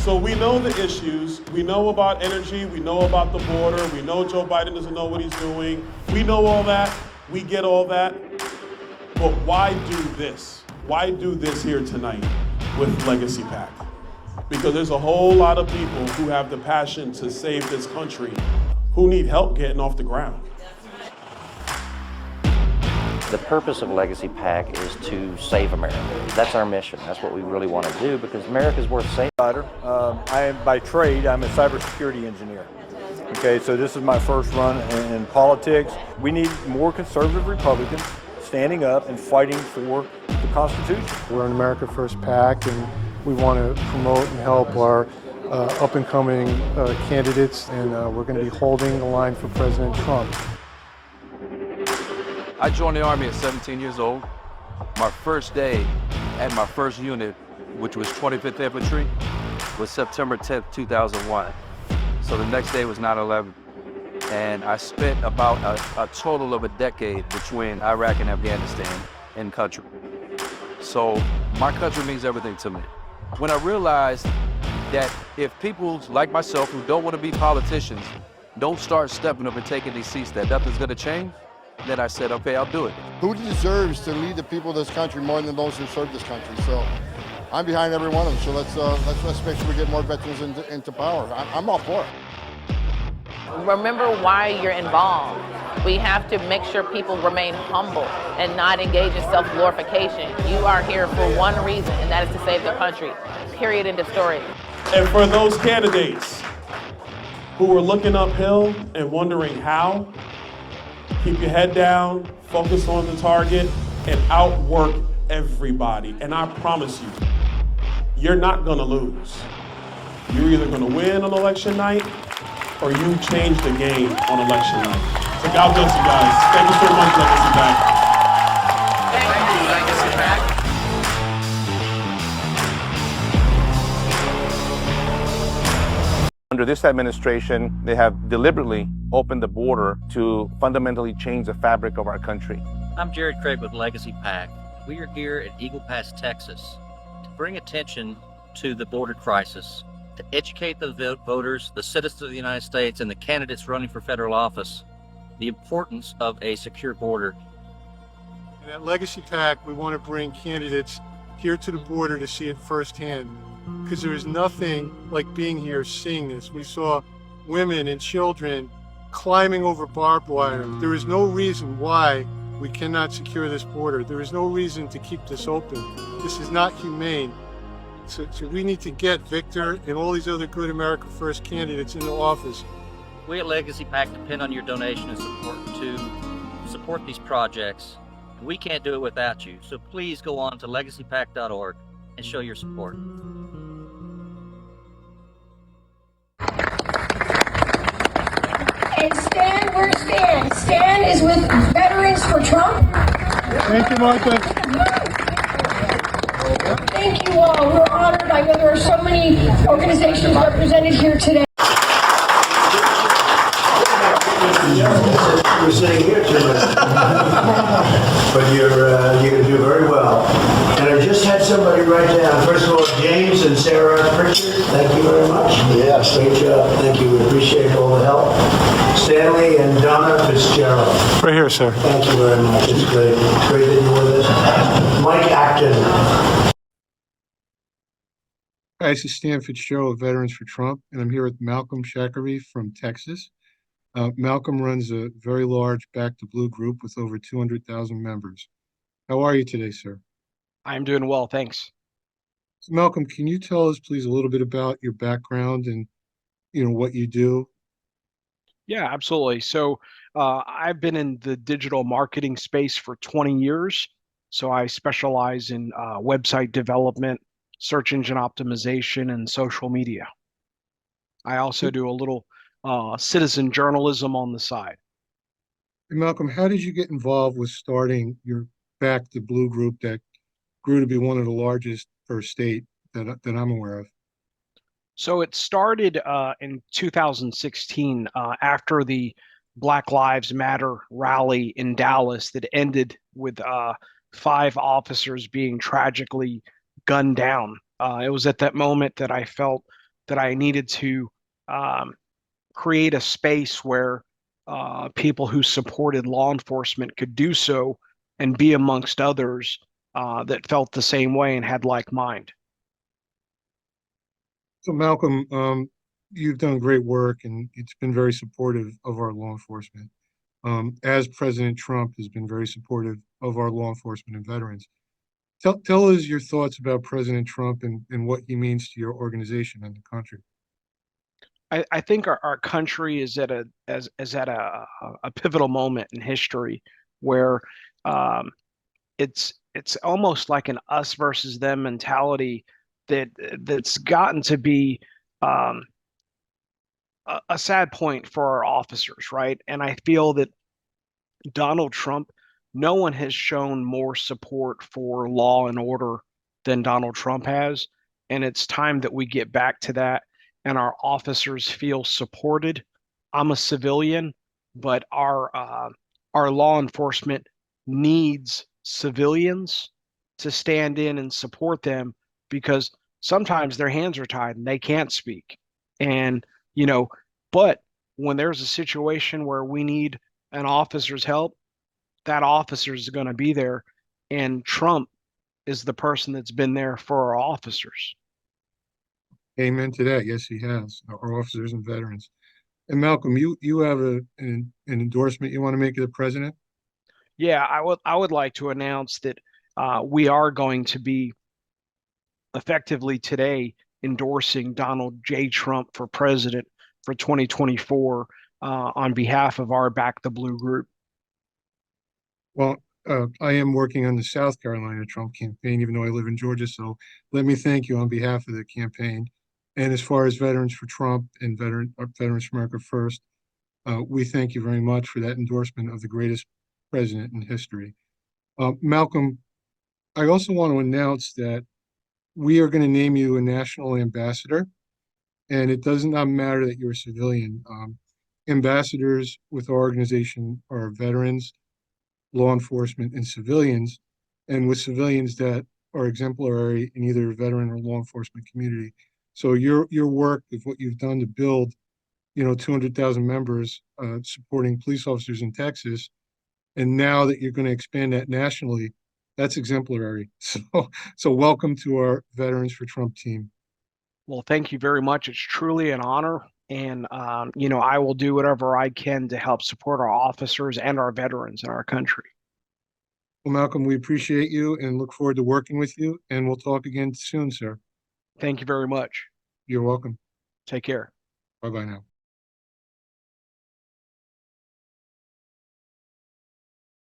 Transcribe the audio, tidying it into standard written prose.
So we know the issues, we know about energy, we know about the border, we know Joe Biden doesn't know what he's doing. We know all that, we get all that. But why do this? Why do this here tonight with Legacy PAC? Because there's a whole lot of people who have the passion to save this country who need help getting off the ground. The purpose of Legacy PAC is to save America. That's our mission. That's what we really want to do because America's worth saving. I am by trade, I'm a cybersecurity engineer. Okay, so this is my first run in politics. We need more conservative Republicans standing up and fighting for the Constitution. We're an America First PAC, and we want to promote and help our up-and-coming candidates, and we're going to be holding the line for President Trump. I joined the Army at 17 years old. My first day at my first unit, which was 25th Infantry, was September 10th, 2001. So the next day was 9/11. And I spent about a total of a decade between Iraq and Afghanistan in country. So my country means everything to me. When I realized that if people like myself who don't want to be politicians don't start stepping up and taking these seats, that nothing's going to change, then I said, okay, I'll do it. Who deserves to lead the people of this country more than those who serve this country? So I'm behind every one of them. So let's make sure we get more veterans into power. I'm all for it. Remember why you're involved. We have to make sure people remain humble and not engage in self-glorification. You are here for one reason, and that is to save the country. Period. End of story. And for those candidates who are looking uphill and wondering how, keep your head down, focus on the target, and outwork everybody. And I promise you, you're not gonna lose. You're either gonna win on election night or you change the game on election night. So God bless you guys. Thank you so much, Legacy PAC. Thank you, Legacy PAC. Under this administration, they have deliberately opened the border to fundamentally change the fabric of our country. I'm Jared Craig with Legacy PAC. We are here at Eagle Pass, Texas, to bring attention to the border crisis, to educate the voters, the citizens of the United States, and the candidates running for federal office, the importance of a secure border. And at Legacy PAC, we want to bring candidates here to the border to see it firsthand, because there is nothing like being here, seeing this. We saw women and children climbing over barbed wire. There is no reason why we cannot secure this border. There is no reason to keep this open. This is not humane. So we need to get Victor and all these other good America First candidates into office. We at Legacy PAC depend on your donation and support to support these projects. We can't do it without you. So please go on to legacypac.org and show your support. And Stan, where's Stan? Stan is with Veterans for Trump. Thank you, Martha. Thank you all. We're honored. I know there are so many organizations represented here today. We're sitting here tonight, but you're going to do very well. And I just had somebody write down, first of all, James and Sarah Pritchard, thank you very much. Yes. Great job. Thank you. We appreciate all the help. Stanley and Donna Fitzgerald. Right here, sir. Thank you very much. It's great. It's great that you're with us. Mike Acton. Hi, this is Stan Fitzgerald of Veterans for Trump, and I'm here with Malcom Chakery from Texas. Malcom runs a very large Back to Blue group with over 200,000 members. How are you today, sir? I'm doing well, thanks. So Malcom, can you tell us, please, a little bit about your background and what you do? Yeah, absolutely. So I've been in the digital marketing space for 20 years. So I specialize in website development, search engine optimization, and social media. I also do a little citizen journalism on the side. And Malcom, how did you get involved with starting your Back to Blue group that grew to be one of the largest per state that I'm aware of? So it started in 2016 after the Black Lives Matter rally in Dallas that ended with 5 officers being tragically gunned down. It was at that moment that I felt that I needed to create a space where people who supported law enforcement could do so and be amongst others that felt the same way and had like mind. So Malcolm, you've done great work and it's been very supportive of our law enforcement. As President Trump has been very supportive of our law enforcement and veterans. Tell us your thoughts about President Trump and what he means to your organization and the country. I think our country is at a pivotal moment in history where um, it's almost like an us versus them mentality that's gotten to be um, a sad point for our officers, right? And I feel that Donald Trump, no one has shown more support for law and order than Donald Trump has. And it's time that we get back to that and our officers feel supported. I'm a civilian, but our law enforcement needs civilians to stand in and support them because sometimes their hands are tied and they can't speak. And, you know, but when there's a situation where we need an officer's help, that officer is going to be there. And Trump is the person that's been there for our officers. Amen to that. Yes, he has. Our officers and veterans. And Malcolm, you have an endorsement you want to make to the president? Yeah, I would like to announce that we are going to be effectively today endorsing Donald J. Trump for president for 2024 on behalf of our Back the Blue group. Well, I am working on the South Carolina Trump campaign, even though I live in Georgia. So let me thank you on behalf of the campaign. And as far as Veterans for Trump and Veterans for America First, we thank you very much for that endorsement of the greatest president in history. Malcolm, I also want to announce that we are going to name you a national ambassador, and it does not matter that you're a civilian. Ambassadors with our organization are veterans, law enforcement, and civilians, and with civilians that are exemplary in either veteran or law enforcement community. So your work of what you've done to build, 200,000 members supporting police officers in Texas, and now that you're going to expand that nationally, that's exemplary. So welcome to our Veterans for Trump team. Well, thank you very much. It's truly an honor. And, I will do whatever I can to help support our officers and our veterans in our country. Well, Malcolm, we appreciate you and look forward to working with you. And we'll talk again soon, sir. Thank you very much. You're welcome. Take care. Bye-bye now.